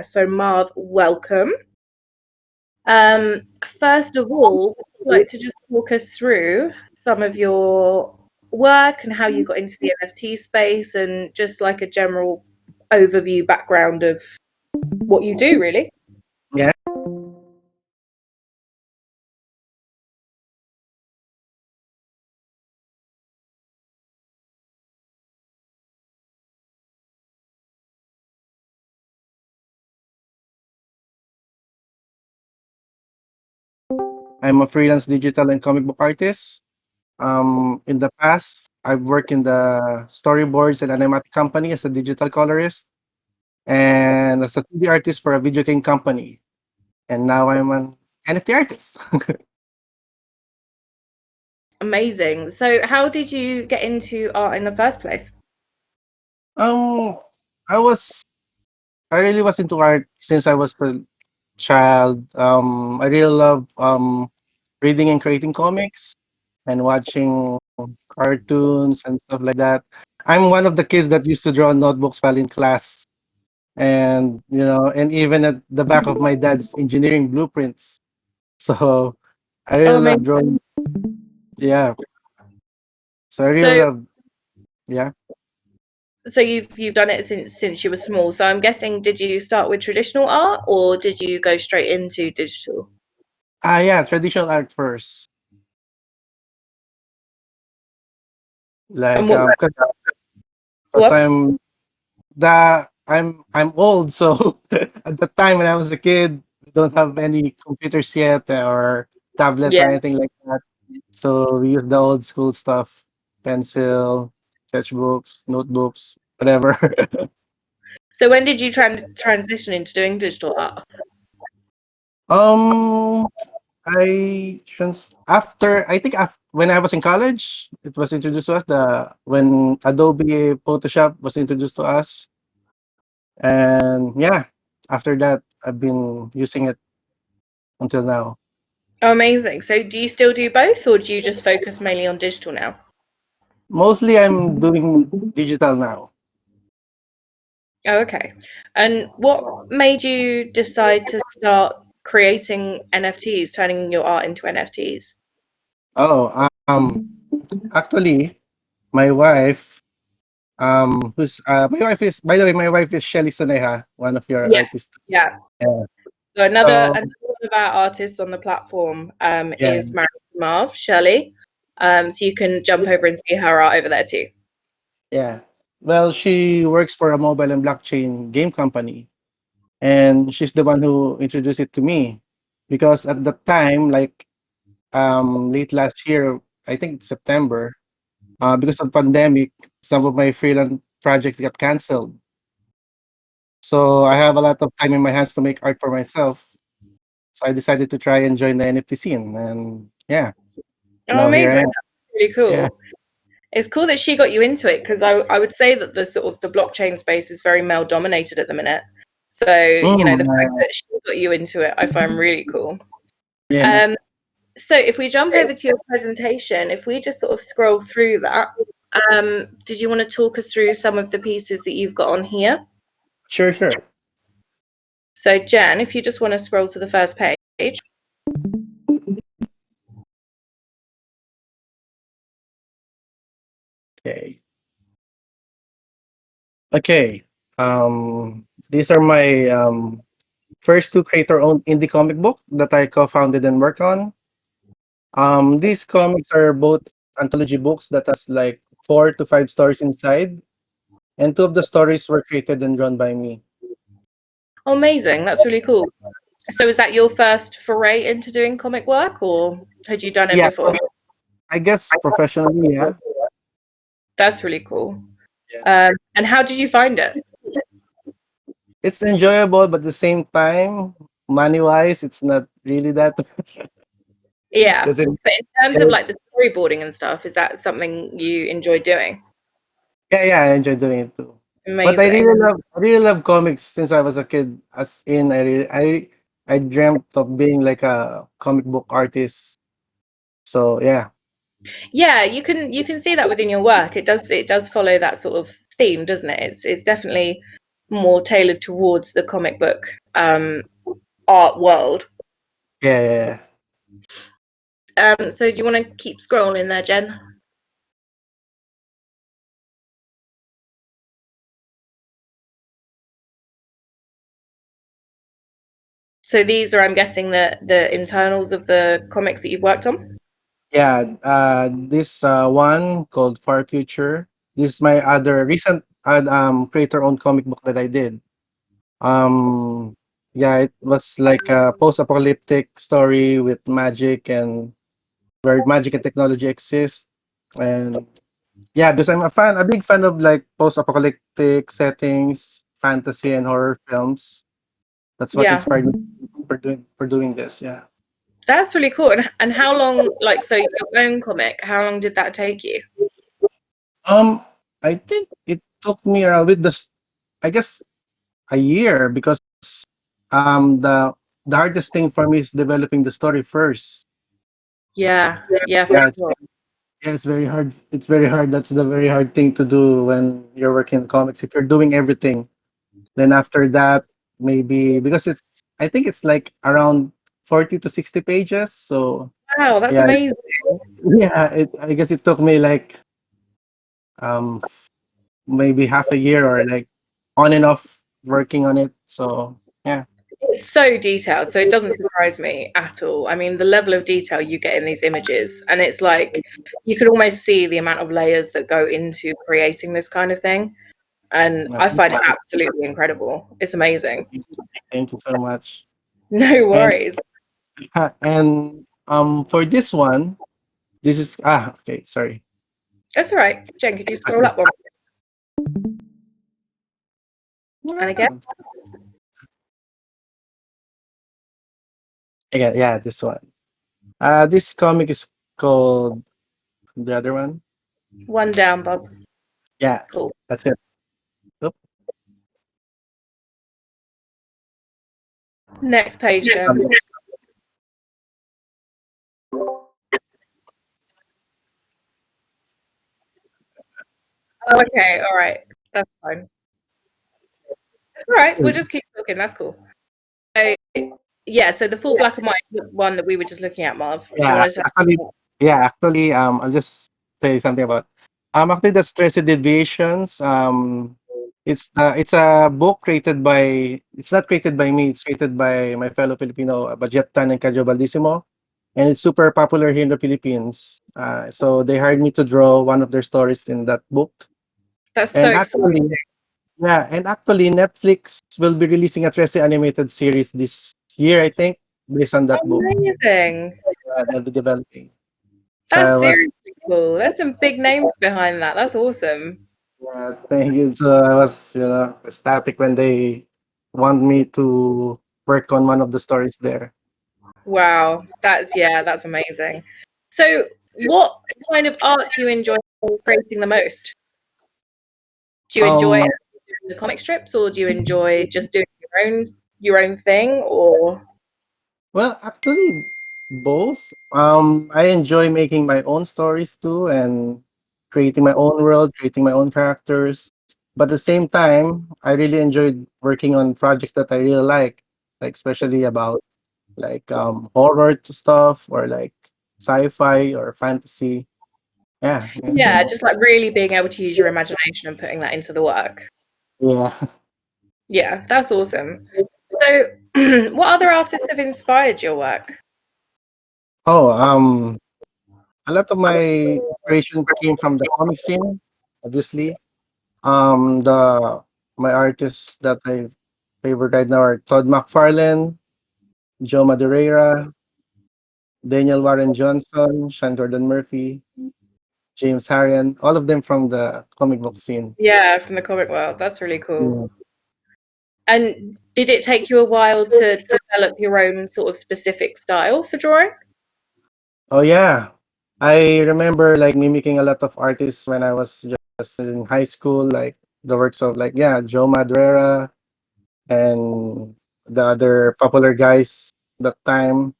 So Marv, welcome. First of all, would you like to just walk us through some of your work and how you got into the NFT space and just like a general overview background of what you do, really? Yeah. I'm a freelance digital and comic book artist. In the past, I've worked in the storyboards and animatic company as a digital colorist and as a 2D artist for a video game company. And now I'm an NFT artist. Amazing. So how did you get into art in the first place? um, I was I really was into art since I was a child. I really love reading and creating comics and watching cartoons and stuff like that. I'm one of the kids that used to draw on notebooks while in class, and and even at the back of my dad's engineering blueprints. So I Oh, really love amazing. drawing. Yeah, so I really So love. Yeah, so you've done it since you were small. So I'm guessing, did you start with traditional art or did you go straight into digital? yeah, traditional art first. And Like what? Go cause on. I'm old, so at the time when I was a kid, we don't have any computers yet or tablets Yeah. or anything like that. So we use the old school stuff, pencil, sketchbooks, notebooks, whatever. So when did you transition into doing digital art? um, I think when I was in college, it was introduced to us the when Adobe Photoshop was introduced to us, and yeah, after that I've been using it until now. Oh, amazing. So do you still do both or do you just focus mainly on digital now? Mostly I'm doing digital now. Oh, okay. And what made you decide to start creating NFTs, turning your art into NFTs? Oh, actually, my wife, my wife is, by the way, my wife is Shelly Soneha, one of your Yeah. artists. Yeah. Yeah. So another So, one of our artists on the platform yeah, is married to Marv, Shelley. So you can jump over and see her art over there too. yeah. Well, she works for a mobile and blockchain game company, and she's the one who introduced it to me because at the time, like late last year, I think it's September, because of pandemic, some of my freelance projects got canceled. So I have a lot of time in my hands to make art for myself. So I decided to try and join the NFT scene, and yeah, Oh, now here amazing. I am. That's really Yeah. cool. It's cool that she got you into it because I would say that the sort of the blockchain space is very male dominated at the minute. So, the fact Yeah. that she got you into it, I find really cool. Yeah. Um, so if we jump over to your presentation, if we just sort of scroll through that, did you want to talk us through some of the pieces that you've got on here? Sure, sure. So Jen, if you just want to scroll to the first page. Okay. Okay. These are my first two creator-owned indie comic book that I co-founded and worked on. These comics are both anthology books that has like 4 to 5 stories inside, and two of the stories were created and drawn by me. Oh, amazing. That's really cool. So is that your first foray into doing comic work or had you done it Yeah, before? I guess professionally, yeah. That's really cool. Yeah. And how did you find it? It's enjoyable, but at the same time, money-wise, it's not really that. Yeah. Doesn't. But in terms of like the storyboarding and stuff, is that something you enjoy doing? Yeah, I enjoy doing it too. But Amazing. I really love comics since I was a kid. As in, I dreamt of being like a comic book artist. So yeah, Yeah, you can see that within your work. It does follow that sort of theme, doesn't it? It's definitely more tailored towards the comic book art world. Yeah, yeah, yeah. So do you want to keep scrolling there, Jen? So these are, I'm guessing, the internals of the comics that you've worked on? Yeah, this one called Far Future. This is my other recent creator-owned comic book that I did. Um, yeah, it was like a post-apocalyptic story with magic and where magic and technology exist. And yeah, because I'm a big fan of like post-apocalyptic settings, fantasy and horror films. That's what Yeah, inspired me for doing this. Yeah. that's really cool. And how long, like, so your own comic, how long did that take you? Um, I think it took me around with I guess a year because um the the hardest thing for me is developing the story first. Yeah, yeah, for Yeah, sure. it's very hard. It's very hard. That's the very hard thing to do when you're working in comics. If you're doing everything, then after that, maybe because I think it's like around 40 to 60 pages. So Wow, that's yeah, amazing. yeah. I guess it took me like um maybe half a year or like on and off working on it. So yeah. It's so detailed, so it doesn't surprise me at all. I mean, the level of detail you get in these images, and it's like you could almost see the amount of layers that go into creating this kind of thing. And No, I find it absolutely incredible. It's amazing. thank you so much. No And worries. for this one, this is okay, sorry. That's all right. Jen, could you scroll Okay. up one? And again? Yeah, this one. This comic is called the other one. One down, Bob. Yeah, Cool. that's it. Oop. Next page, Jen. Um, Oh, okay, all right. That's fine. That's all right. We'll just keep talking. That's cool. So, yeah, so the full black and white one that we were just looking at, Marv. Do you yeah, want to? actually, I'll just say something about. Actually, that's Stress Deviations. It's a book created by. It's not created by me. It's created by my fellow Filipino, Bajet Tan and Kadjo Baldissimo, and it's super popular here in the Philippines. So they hired me to draw one of their stories in that book. That's so And exciting. actually, Netflix will be releasing a 3 animated series this year, I think, based on that book. Amazing. They'll be developing. So I That's was, seriously cool. There's some big names behind that. That's awesome. thank you. So I was, ecstatic when they want me to work on one of the stories there. Wow. That's amazing. So, what kind of art do you enjoy creating the most? Do you enjoy Um, the comic strips, or do you enjoy just doing your own thing? Or well, actually, both. I enjoy making my own stories too and creating my own world, creating my own characters. But at the same time, I really enjoyed working on projects that I really like especially about like horror stuff or like sci-fi or fantasy. Yeah, yeah, yeah, just like really being able to use your imagination and putting that into the work. yeah. Yeah, that's awesome. So, what other artists have inspired your work? Oh, a lot of my inspiration came from the comic scene, obviously. The my artists that I favorite right now are Todd McFarlane, Joe Madureira, Daniel Warren Johnson, Sean Jordan Murphy, James Harrian, all of them from the comic book scene. Yeah, from the comic world. That's really cool. Yeah. And did it take you a while to develop your own sort of specific style for drawing? Oh yeah. I remember like mimicking a lot of artists when I was just in high school, like the works of like Joe Madureira and the other popular guys that time.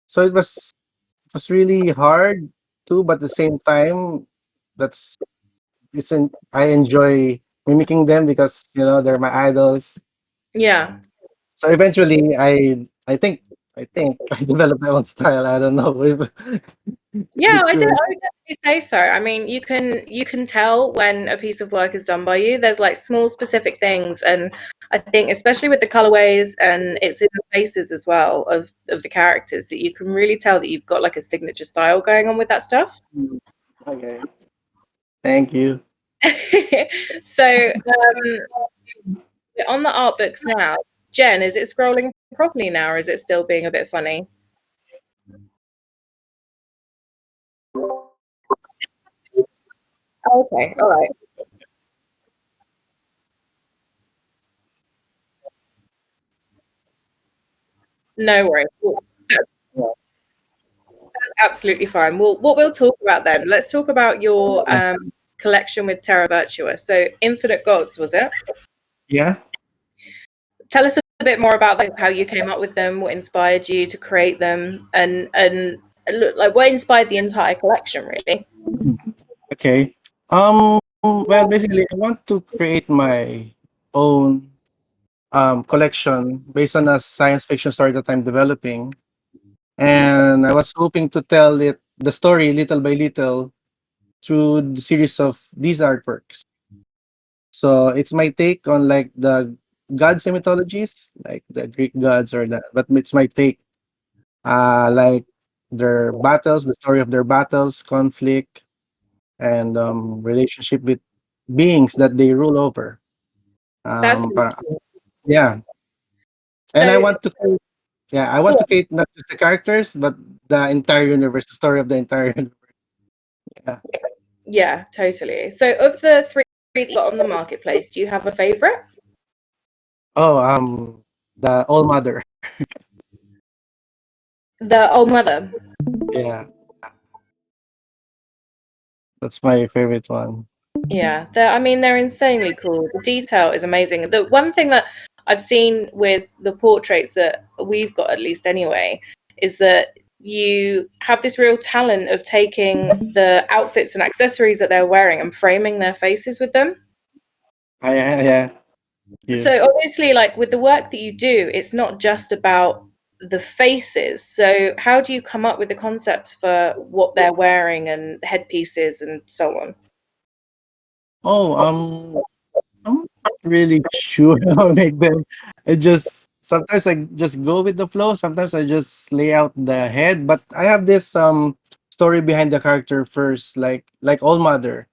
So it was really hard too, but at the same time, that's I enjoy. mimicking them because they're my idols. Yeah. So eventually, I think I developed my own style. I don't know if Yeah, it's I true. did. I would definitely say so. I mean, you can tell when a piece of work is done by you. There's like small specific things, and I think especially with the colorways and it's in the faces as well of the characters that you can really tell that you've got like a signature style going on with that stuff. Mm. Okay. Thank you. So on the art books now, Jen, is it scrolling properly now, or is it still being a bit funny? Okay, all right, no worries. Well, absolutely fine. Well, what we'll talk about then, let's talk about your Yeah. collection with Terra Virtua. So, Infinite Gods, was it? Yeah. Tell us a bit more about like, how you came up with them, what inspired you to create them, and look, like what inspired the entire collection, really. Okay. Well, basically, I want to create my own collection based on a science fiction story that I'm developing, and I was hoping to tell the story little by little through the series of these artworks. So it's my take on like the gods and mythologies, like the Greek gods or that, but it's my take, like their battles, the story of their battles, conflict, and relationship with beings that they rule over. That's Yeah, and I so. want to create, yeah, I want Go to on. create not just the characters, but the entire universe, the story of the entire universe. Yeah. Yeah, totally. So, of the three that you got on the marketplace, do you have a favorite? Oh, the All Mother. The Old Mother. Yeah, that's my favorite one. Yeah, I mean, they're insanely cool. The detail is amazing. The one thing that I've seen with the portraits that we've got, at least anyway, is that you have this real talent of taking the outfits and accessories that they're wearing and framing their faces with them. Yeah, yeah. So obviously, like with the work that you do, it's not just about the faces. So how do you come up with the concepts for what they're wearing and headpieces and so on? Oh, I'm not really sure how to make them. I just sometimes I just go with the flow. Sometimes I just lay out the head. But I have this story behind the character first, like All Mother.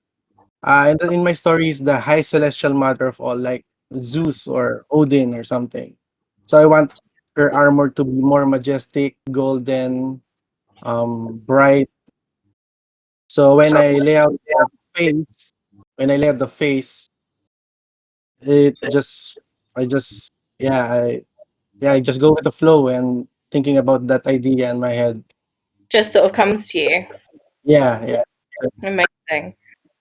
And then in my story is the high celestial mother of all, like Zeus or Odin or something. So I want her armor to be more majestic, golden, bright. So face, when I lay out the face, it just I just yeah, I just go with the flow and thinking about that idea in my head. Just sort of comes to you. Yeah, yeah. Amazing.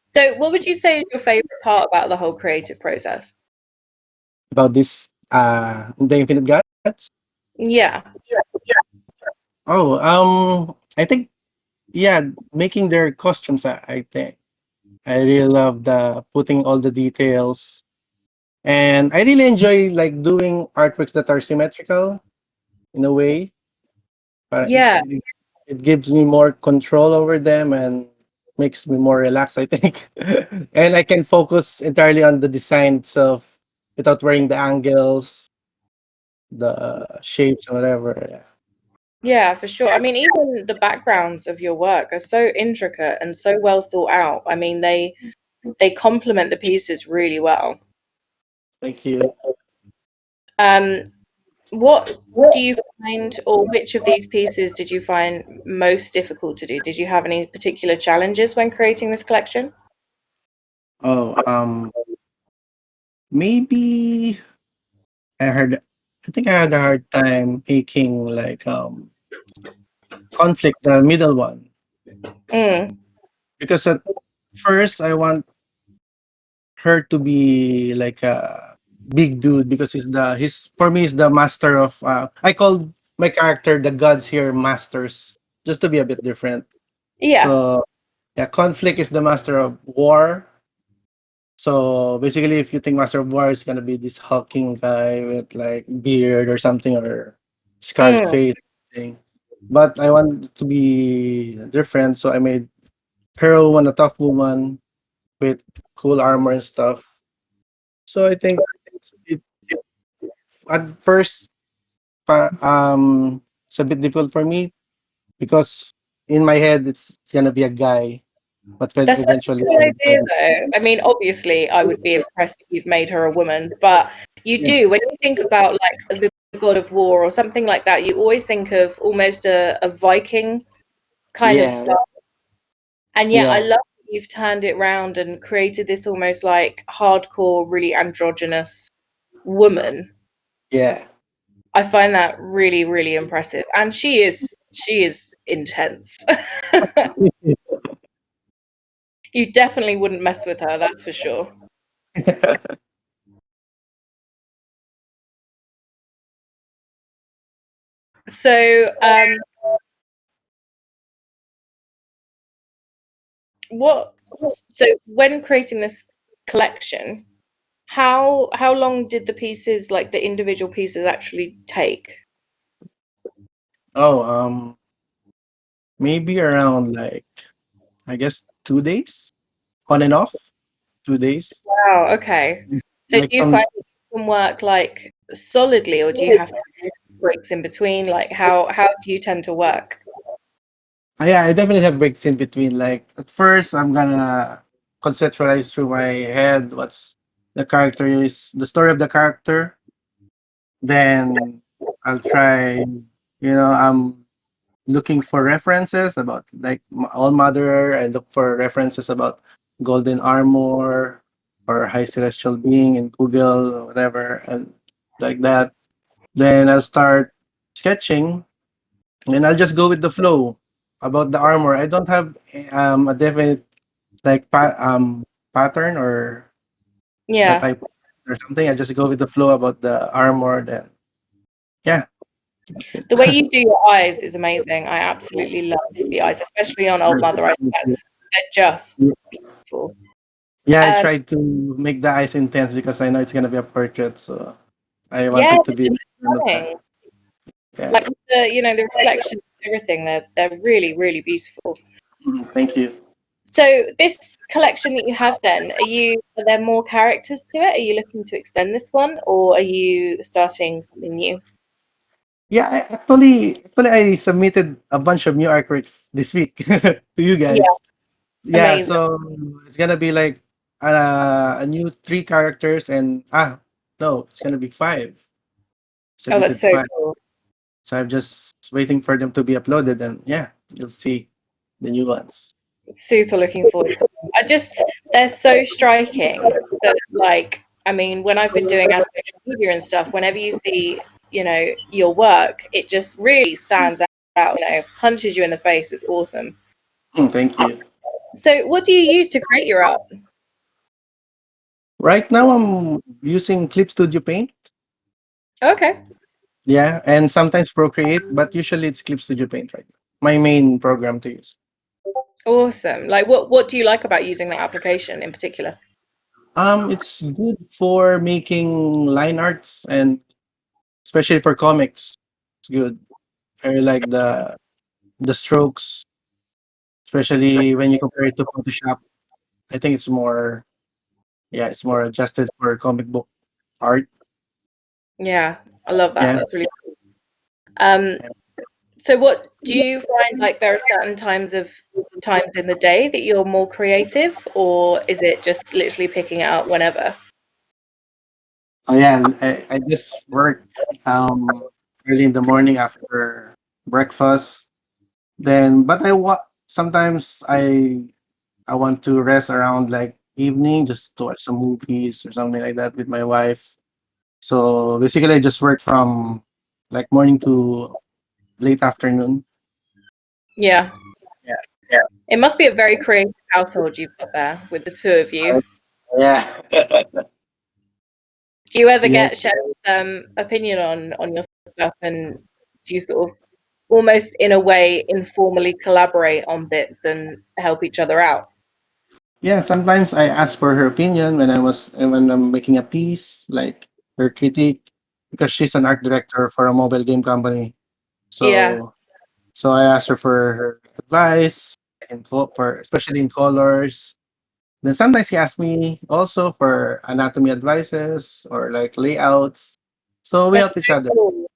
So, what would you say is your favorite part about the whole creative process? About this the Infinite Gods. Yeah, Oh, I think yeah, making their costumes. I think I really love the putting all the details, and I really enjoy like doing artworks that are symmetrical in a way. But yeah, it gives me more control over them and makes me more relaxed, I think. And I can focus entirely on the design itself without worrying the angles, the shapes, and whatever. Yeah. yeah, for sure. I mean, even the backgrounds of your work are so intricate and so well thought out. I mean, they complement the pieces really well. Thank you. Um, what do you find, or which of these pieces did you find most difficult to do? Did you have any particular challenges when creating this collection? Oh, maybe I heard. I think I had a hard time making like conflict, the middle one, Mm, because at first I want her to be like a big dude because he's for me is the master of I call my character the gods here masters just to be a bit different. yeah, So yeah, conflict is the master of war, So basically, if you think Master of War is gonna be this hulking guy with like beard or something or scarred Mm. face thing, but I want it to be different, so I made Hero one a tough woman with cool armor and stuff. So I think it at first it's a bit difficult for me because in my head it's gonna be a guy, but when That's such a eventually cool idea, though. I mean, obviously, I would be impressed that you've made her a woman, but you yeah, do, when you think about like the God of War or something like that, you always think of almost a Viking kind of yeah, style. And yet, I yeah, love that you've turned it round and created this almost like hardcore, really androgynous woman. yeah. I find that really, really impressive. And she is intense. You definitely wouldn't mess with her, that's for sure. So, what? So, when creating this collection, how long did the pieces, like the individual pieces, actually take? Oh, maybe around like I guess 2 days on and off. 2 days. Wow. Okay. So, Like do you from find that you can work like solidly, or do you have to take breaks in between? Like, how do you tend to work? yeah, I definitely have breaks in between. Like at first, I'm gonna conceptualize through my head what's the character is, the story of the character. Then I'll try. I'm looking for references about like All Mother. I look for references about Golden Armor or High Celestial Being in Google or whatever, and like that. Then I'll start sketching, and I'll just go with the flow about the armor. I don't have a definite like pattern or that Yeah. I or something. I just go with the flow about the armor. Then yeah, that's it. The way you do your eyes is amazing. I absolutely love the eyes, especially on Old Mother. I think they're just beautiful. Yeah, I Um, tried to make the eyes intense because I know it's gonna be a portrait, so I want yeah, it to be they're like stunning. yeah. Like the reflection, everything. They're really, really beautiful. Thank you. So this collection that you have, then, are there more characters to it? Are you looking to extend this one, or are you starting something new? Yeah, actually, I submitted a bunch of new artworks this week to you Yeah, guys. Yeah, amazing. so it's gonna be like a new three characters and no, it's gonna be five. Oh, that's Submitted so five. cool. So I'm just waiting for them to be uploaded and yeah, you'll see the new ones. Super looking forward to them. They're so striking that, like, I mean, when I've been doing our social media and stuff, whenever you see, your work, it just really stands out, punches you in the face. It's awesome. Thank you. So, what do you use to create your art? Right now I'm using Clip Studio Paint. Okay, Yeah, and sometimes Procreate, but usually it's Clip Studio Paint right now. My main program to use. awesome. Like, what do you like about using that application in particular? It's good for making line arts and especially for comics. It's good. I like the strokes, especially when you compare it to Photoshop. I think it's more it's more adjusted for comic book art. Yeah, I love that. Yeah. That's really cool. Um, so what do you find, like there are certain times in the day that you're more creative, or is it just literally picking it up whenever? Oh yeah, I just work early in the morning after breakfast. Then but sometimes I want to rest around like evening just to watch some movies or something like that with my wife. So basically I just work from like morning to late afternoon. Yeah. Yeah. It must be a very creative household you've got there with the two of you. Yeah. Do you ever Yeah. get Shelley's opinion on your stuff, and do you sort of almost in a way informally collaborate on bits and help each other out? Yeah, sometimes I ask for her opinion when I'm making a piece, like her critique, because she's an art director for a mobile game company. Yeah, So I asked her for her advice for especially in colors. Then sometimes she asks me also for anatomy advices or like layouts. So we that's help each other. so cool.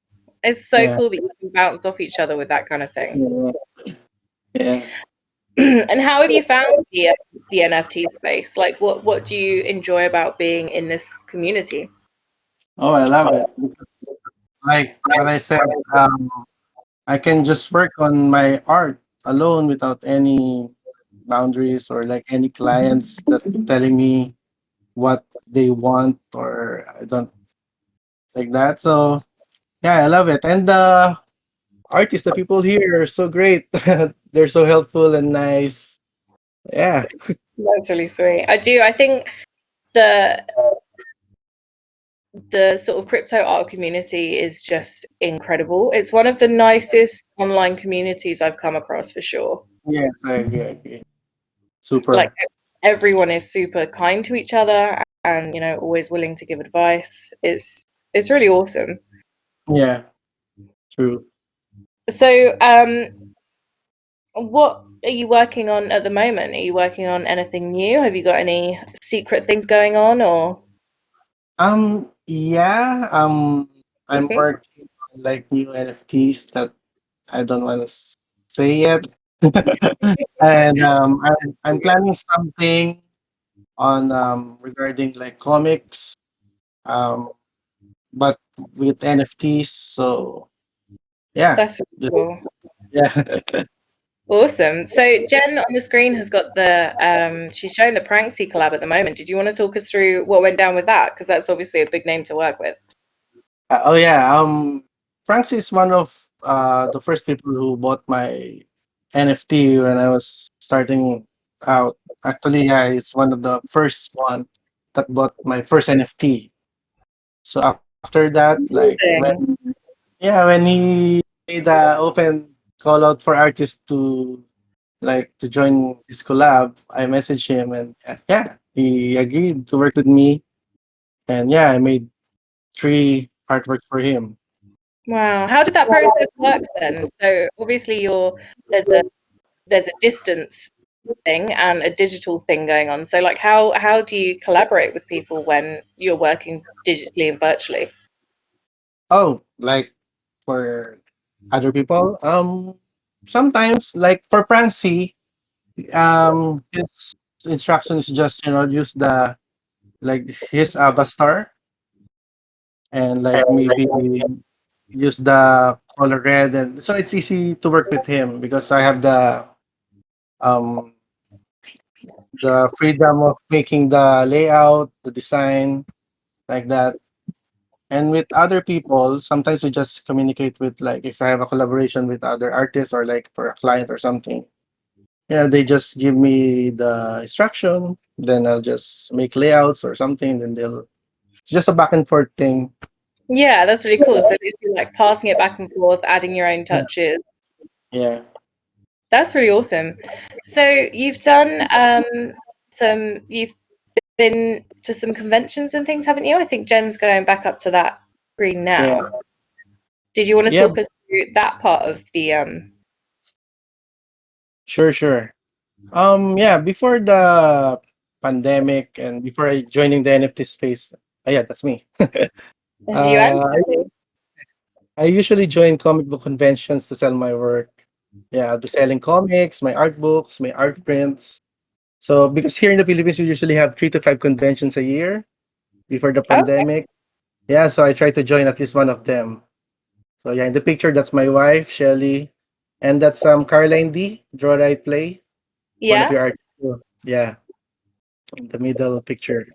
It's so Yeah. cool that you can bounce off each other with that kind of thing. Yeah. Yeah. And how have you found the NFT space? Like, what do you enjoy about being in this community? Oh, I love it. Like what I said, I can just work on my art alone without any boundaries or like any clients that telling me what they want or I don't like that. So yeah, I love it. And the artists, the people here are so great. They're so helpful and nice. Yeah. That's really sweet. I do. I think the the sort of crypto art community is just incredible. It's one of the nicest online communities I've come across for sure. Yes, I agree. I agree. Like Super. everyone is super kind to each other and always willing to give advice. It's really awesome. Yeah, true. So, what are you working on at the moment? Are you working on anything new? Have you got any secret things going on or Yeah, I'm working on like new NFTs that I don't want to say yet. And I'm planning something on regarding like comics, um, but with NFTs. So yeah, that's really just, cool. yeah, Awesome. So Jen on the screen has got she's showing the Pranksy collab at the moment. Did you want to talk us through what went down with that? Because that's obviously a big name to work with. Oh yeah. Franks is one of the first people who bought my NFT when I was starting out. Actually, yeah, it's one of the first one that bought my first NFT. So after that, like Amazing. when he made the open call out for artists to to join his collab, I messaged him and yeah, he agreed to work with me. And yeah, I made three artworks for him. Wow. How did that process work then? So obviously there's a there's a distance thing and a digital thing going on. So like how do you collaborate with people when you're working digitally and virtually? Oh, like for other people, sometimes like for Prancy, his instruction is just use the like his avatar and like maybe use the color red, and so it's easy to work with him because I have um the freedom of making the layout, the design like that. And with other people, sometimes we just communicate with like if I have a collaboration with other artists or like for a client or something. Yeah, they just give me the instruction, then I'll just make layouts or something, then they'll it's just a back and forth thing. Yeah, that's really cool. So you're like passing it back and forth, adding your own Yeah. touches. Yeah. That's really awesome. So you've done you've been to some conventions and things, haven't you? I think Jen's going back up to that screen Yeah. now. Did you want to Yeah, talk us through that part of the sure, sure. Yeah, before the pandemic and before I joining the NFT space, yeah, that's me. as you and I I usually join comic book conventions to sell my work. Yeah, I'll be selling comics, my art books, my art prints. So because here in the Philippines, we usually have 3 to 5 conventions a year before the Oh, pandemic. Yeah, so I try to join at least one of them. So yeah, in the picture, that's my wife, Shelly, and that's Caroline D. Draw Right Play, one of yeah. your artists too. Yeah, in the middle picture.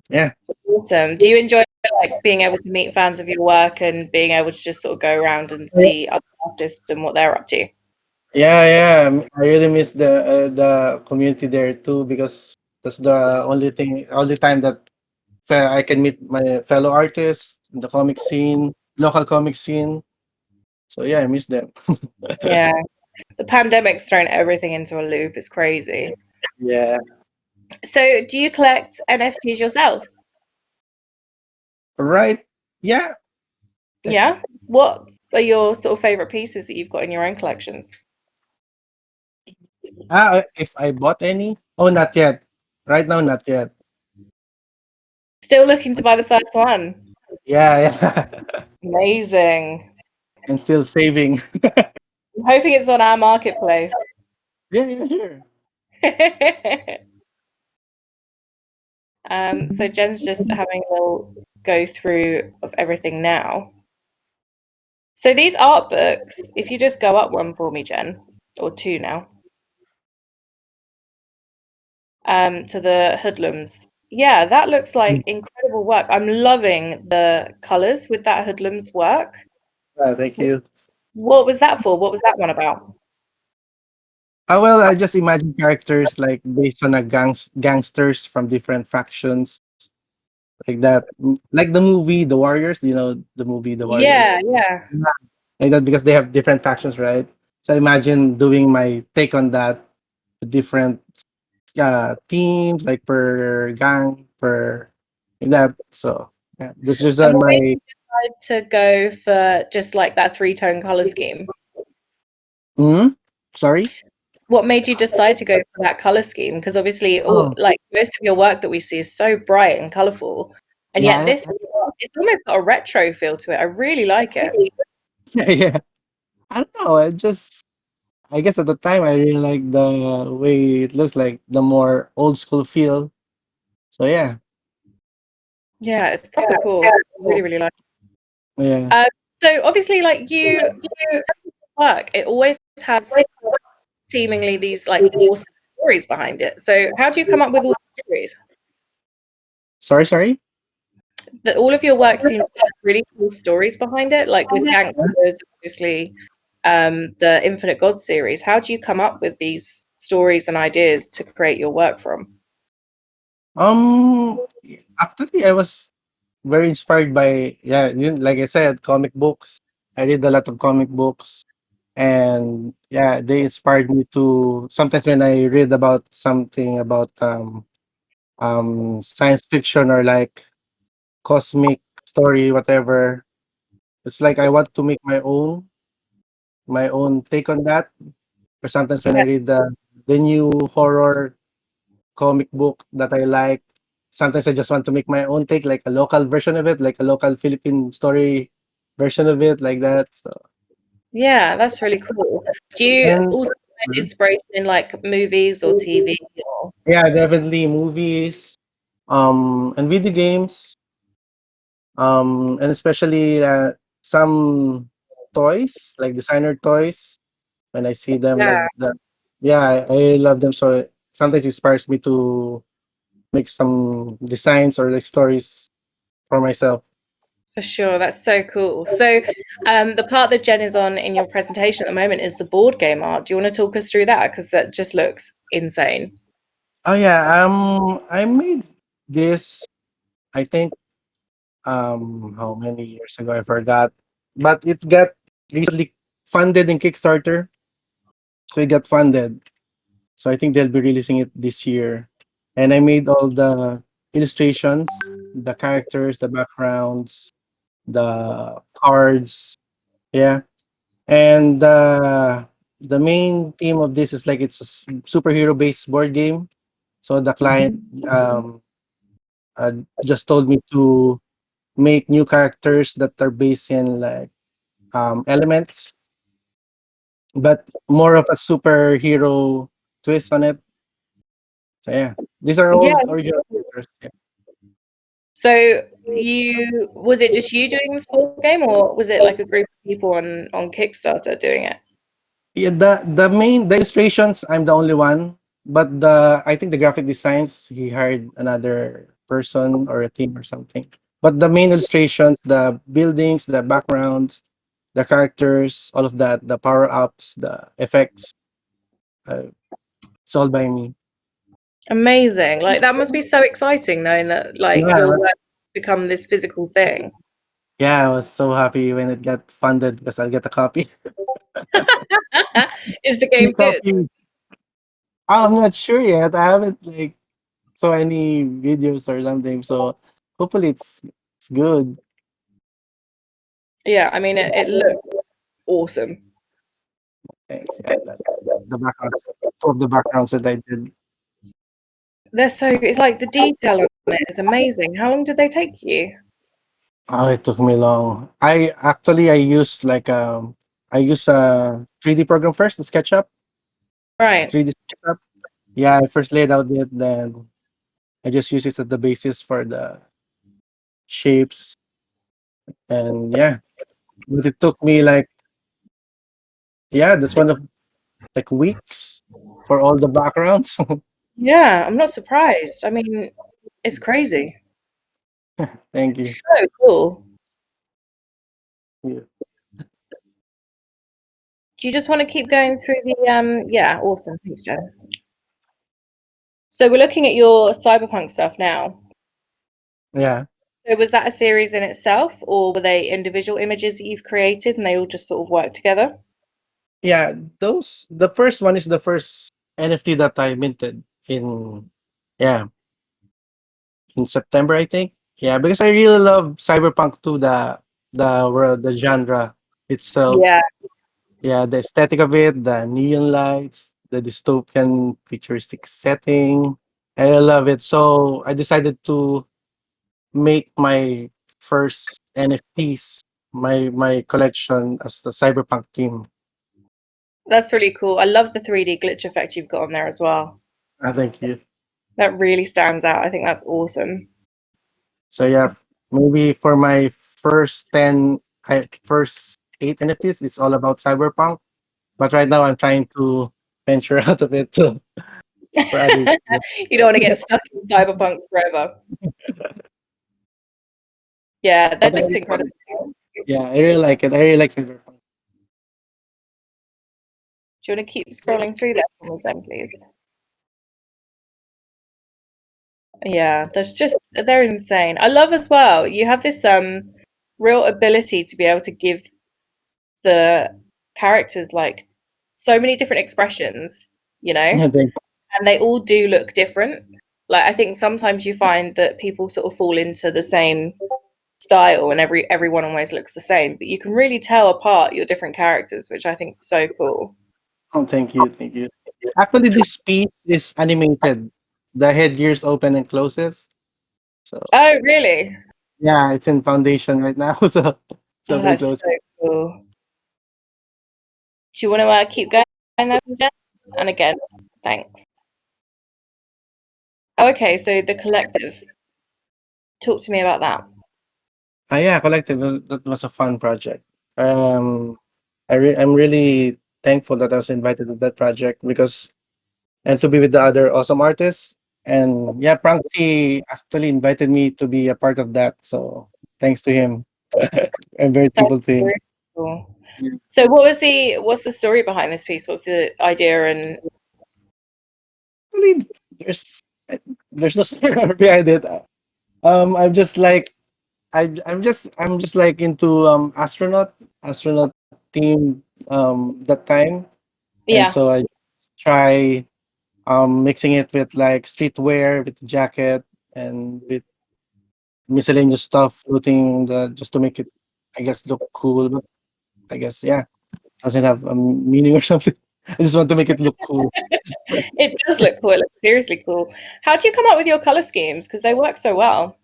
Yeah, Awesome. Do you enjoy like being able to meet fans of your work and being able to just sort of go around and see other artists and what they're up to? yeah. I really miss the community there too because that's the only time that I can meet my fellow artists in the comic scene, local comic scene. So yeah, I miss them. Yeah. The pandemic's thrown everything into a loop. It's crazy. Yeah. So, do you collect NFTs yourself? Right? Yeah. Yeah. What are your sort of favorite pieces that you've got in your own collections? If I bought any? Oh, not yet. Right now, not yet. Still looking to buy the first one. Yeah, yeah. Amazing. And still saving. I'm hoping it's on our marketplace. Yeah, yeah, sure. So Jen's just having a little go through of everything now. So these art books, if you just go up one for me, Jen, or two now, to the hoodlums. Yeah, that looks like incredible work. I'm loving the colours with that hoodlums work. Thank you. What was that for? What was that one about? Well, I just imagine characters like based on a gangsters from different factions, like that. Like the movie The Warriors, the movie The Warriors. Yeah, yeah, Yeah. Like that because they have different factions, right? So imagine doing my take on that, different teams, like per gang, per like that. So yeah, this is and on what made my. you decide to go for just like that three-tone color scheme? Hmm. Sorry. What made you decide to go for that color scheme? Because obviously, all Oh, like most of your work that we see is so bright and colorful, and yet yeah. this it's almost got a retro feel to it. I really like it. Yeah, yeah. I don't know. I guess at the time I really like the way it looks like the more old school feel. So yeah, Yeah, it's proper cool. I really, really like it. yeah. So obviously, like you work, it always has seemingly these like awesome stories behind it. So how do you come up with all the stories? Sorry, sorry. That all of your work seems to have really cool stories behind it, like with gangsters, obviously, the Infinite God series. How do you come up with these stories and ideas to create your work from? Um, Actually, I was very inspired by, yeah, like I said, comic books. I read a lot of comic books, and yeah, they inspired me to. Sometimes when I read about something about science fiction or like cosmic story, whatever, it's like I want to make my own take on that. Or sometimes when Yeah, I read the new horror comic book that I like, sometimes I just want to make my own take, like a local version of it, like a local Philippine story version of it, like that. So yeah, that's really cool. Do you and also find inspiration in like movies or TV? Or yeah, definitely movies, and video games, and especially some toys, like designer toys. When I see them, like yeah, the yeah, I love them. So it sometimes inspires me to make some designs or like stories for myself. for sure. That's so cool. So, the part that Jen is on in your presentation at the moment is the board game art. Do you want to talk us through that? Because that just looks insane. Oh yeah, I made this. I think how many years ago I forgot, but it got recently funded in Kickstarter. So it got funded. So I think they'll be releasing it this year. And I made all the illustrations, the characters, the backgrounds, the cards. Yeah. And the main theme of this is like it's a superhero based board game. So the client just told me to make new characters that are based in like elements, but more of a superhero twist on it. So yeah, these are Yeah. all original characters. Yeah. So you was it just you doing this board game, or was it like a group of people on Kickstarter doing it? Yeah, the illustrations I'm the only one, but the I think the graphic designs he hired another person or a team or something. But the main illustrations, the buildings, the backgrounds, the characters, all of that, the power ups, the effects, uh, it's all by me. Amazing. Like that must be so exciting knowing that like your Yeah, work become this physical thing. yeah, I was so happy when it got funded because I'll get a copy. Is the game good? Copy. I'm not sure yet. I haven't like. so any videos or something. So hopefully it's good. Yeah, I mean it looks awesome. Thanks. Yeah, that's the backgrounds. Two of the backgrounds that I did. They're so it's like the detail on it is amazing. How long did they take you? Oh, it took me long. I used like I use a 3D program first, the SketchUp, Right. 3D SketchUp. Yeah, I first laid out it, then I just use it as the basis for the shapes, and yeah, but it took me like yeah, that's one of like weeks for all the backgrounds. Yeah, I'm not surprised. I mean, it's crazy. Thank you. So cool. Yeah. Do you just want to keep going through the yeah, awesome. Thanks, Jen. So we're looking at your cyberpunk stuff now. Yeah. So was that a series in itself, or were they individual images that you've created and they all just sort of work together? Yeah, those the first one is the first NFT that I minted in yeah, in September I think. Yeah, because I really love Cyberpunk 2, the world, the genre itself. Yeah, Yeah, the aesthetic of it, the neon lights, the dystopian futuristic setting. I love it. So I decided to make my first NFTs, my collection as the Cyberpunk team. that's really cool. I love the 3D glitch effect you've got on there as well. Thank you. That really stands out. I think that's awesome. So yeah, maybe for my first 8 NFTs, it's all about Cyberpunk. But right now, I'm trying to venture out of it too, for other. You don't want to get stuck in cyberpunk forever. Yeah, they're But just incredible. yeah, I really like it. I really like Cyberpunk. Do you want to keep scrolling through that for me then, please? Yeah, there's just they're insane. I love as well. You have this real ability to be able to give the characters like so many different expressions, you know, Yeah, thank and they all do look different. Like I think sometimes you find that people sort of fall into the same style and everyone always looks the same, but you can really tell apart your different characters, which I think is so cool. oh, thank you, thank you. Actually, this piece is animated. The headgears open and closes. So Oh, really? yeah, it's in foundation right now. So Oh, very that's close. so cool. Do you want to keep going there, Jen? And again, thanks. Oh, okay, so the collective. Talk to me about that. Yeah, collective. That was a fun project. I'm really thankful that I was invited to that project because and to be with the other awesome artists. And yeah, Pranksy actually invited me to be a part of that. So thanks to him. I'm very That's thankful to him. really cool. So, what's the story behind this piece? What's the idea? And Actually, uh, there's no story behind it. I'm just like I'm just like into astronaut team that time, and yeah, so I try mixing it with like streetwear with the jacket and with miscellaneous stuff floating the just to make it, I guess, look cool. But I guess yeah, doesn't have a meaning or something. I just want to make it look cool. it does look cool. It looks seriously cool. How do you come up with your color schemes? Because they work so well.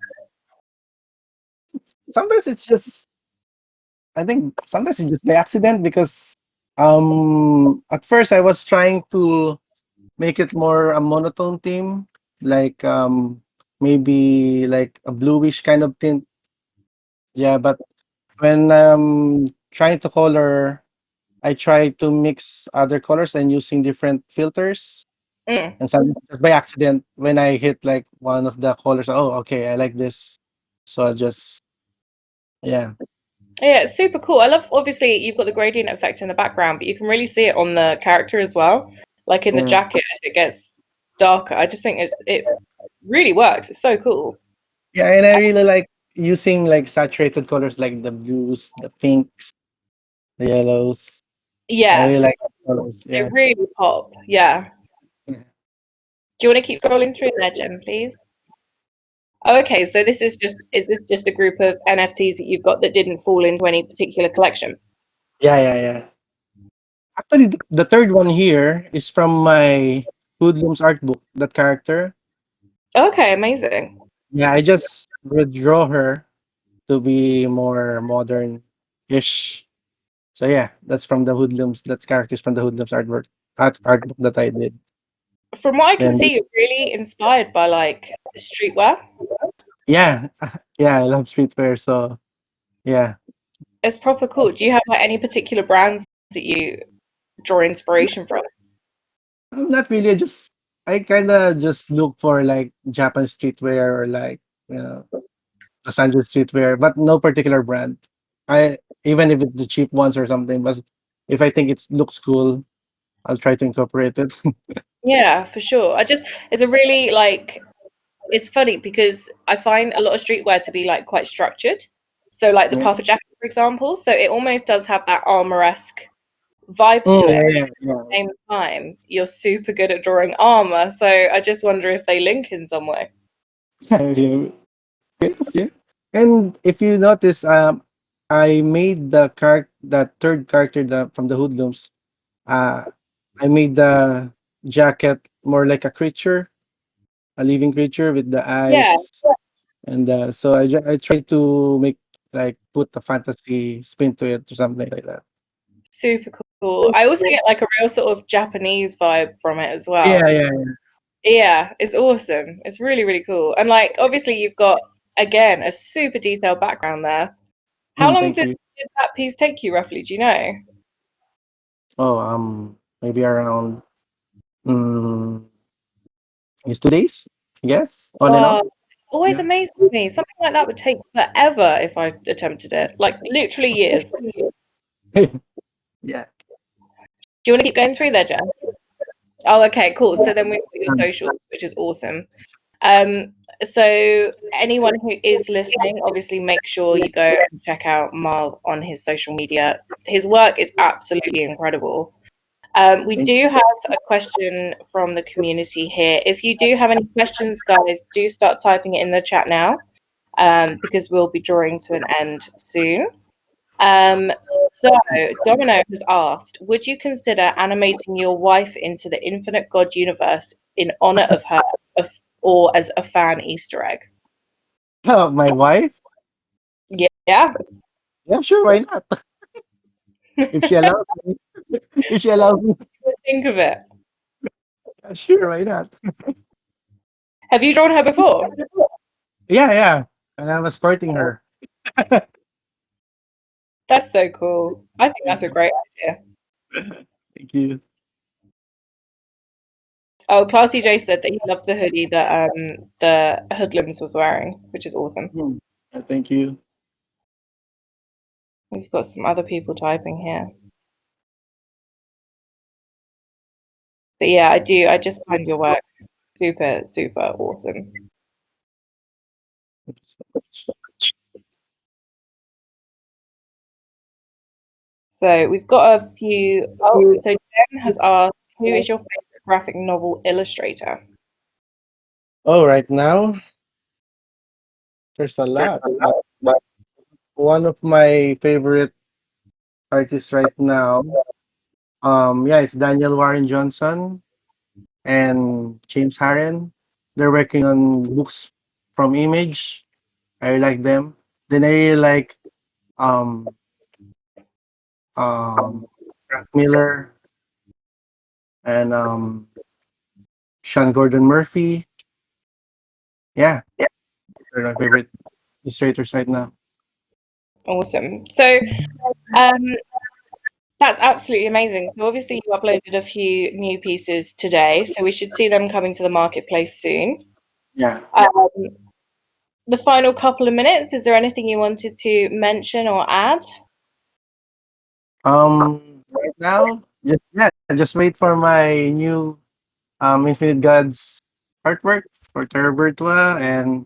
Sometimes it's just I think sometimes it's just by accident because at first I was trying to make it more a monotone theme, like maybe like a bluish kind of tint. Yeah, but when trying to color, I try to mix other colors and using different filters. Mm. And some just by accident, when I hit like one of the colors, oh, okay, I like this. So I just, yeah, Yeah, it's super cool. I love, obviously, you've got the gradient effect in the background, but you can really see it on the character as well. Like in the yeah, jacket as it gets darker. I just think it really works. It's so cool. yeah. And I really like using like saturated colors like the blues, the pinks, the yellows. I Yeah, really for, like colors. they Yeah. really pop. Yeah. Yeah. Do you want to keep scrolling through there, Jen, please? Oh, okay, so is this just a group of NFTs that you've got that didn't fall into any particular collection? Yeah. Actually, the third one here is from my Hoodlums art book. That character. Okay, amazing. Yeah, I just redraw her to be more modern-ish. So yeah, that's from the Hoodlums. That's characters from the Hoodlums art book that I did. From what I can Then see, you're really inspired by like streetwear. yeah, yeah, I love streetwear. So yeah, It's proper cool. Do you have like any particular brands that you draw inspiration from? I'm not really. I kind of just look for like Japanese streetwear or like you know Los Angeles streetwear, but no particular brand. I even if it's the cheap ones or something, but if I think it looks cool, I'll try to incorporate it. Yeah, for sure. It's a really like, it's funny because I find a lot of streetwear to be like quite structured. So like the Yeah. puffer jacket, for example. So it almost does have that armor-esque vibe to it. Yeah. Same time, you're super good at drawing armor, so I just wonder if they link in some way. Yeah. Yes, yeah. And if you notice, I made that third character from the Hoodlums. Uh, I made the jacket more like a creature, a living creature with the Yeah, eyes, and so I try to make like put a fantasy spin to it or something like that. super cool. I also get like a real sort of Japanese vibe from it as Yeah, well. yeah, Yeah, it's awesome. It's really, really cool. And like obviously you've got again a super detailed background there. How long Thank you. did that piece take you roughly? Do you know? Oh, maybe around I guess 2 days. I guess on and off. Oh, always Yeah. amazes me. Something like that would take forever if I attempted it. Like literally years. Do Yeah. you want to keep going through there, Jen? Oh, okay, cool. So then we've got your Um, socials, which is awesome. So anyone who is listening, obviously make sure you go and check out Marv on his social media. His work is absolutely incredible. We thank do have a question from the community here. If you do have any questions, guys, do start typing it in the chat now, because we'll be drawing to an end soon. So Domino has asked, would you consider animating your wife into the Infinite God universe in honor of her, or as a fan Easter egg? Oh, my wife? Yeah. Yeah, sure, why not? If she allows me. If she allows me. Think of it. Yeah, sure, why not? Have you drawn her before? Yeah. And I was courting her. That's so cool. I think that's a great idea. Thank you. Oh, Classy J said that he loves the hoodie that the Hoodlums was wearing, which is awesome. Yeah, thank you. We've got some other people typing here. But yeah, I just find your work super, super awesome. Thank you so much. So we've got a few. Oh, so Jen has asked, who is your favorite graphic novel illustrator? Oh, right now, there's a lot. But one of my favorite artists right now, yeah, it's Daniel Warren Johnson and James Harren. They're working on books from Image. I really like them. Then I really like um Frank Miller and Sean Gordon Murphy. Yeah, they're my favorite illustrators right now. Awesome. So um, that's absolutely amazing. So obviously you uploaded a few new pieces today, so we should see them coming to the marketplace soon. Yeah. The final couple of minutes, is there anything you wanted to mention or add? Right now, just wait for my new Infinite Gods artwork for Terra Virtua, and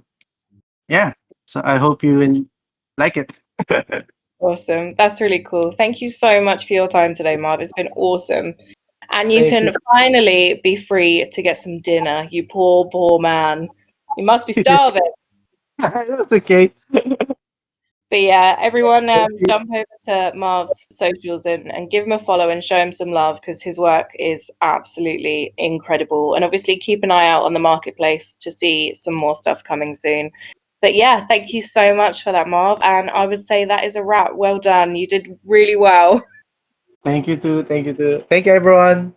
yeah. So I hope you like it. Awesome. That's really cool. Thank you so much for your time today, Marv. It's been awesome. And you Thank can you. finally be free to get some dinner, you poor, poor man. You must be starving. That's okay. But yeah, everyone Thank you. jump over to Marv's socials and give him a follow and show him some love because his work is absolutely incredible. And obviously keep an eye out on the marketplace to see some more stuff coming soon. But yeah, thank you so much for that, Marv. And I would say that is a wrap. Well done. You did really well. Thank you too. Thank you too. Thank you, everyone.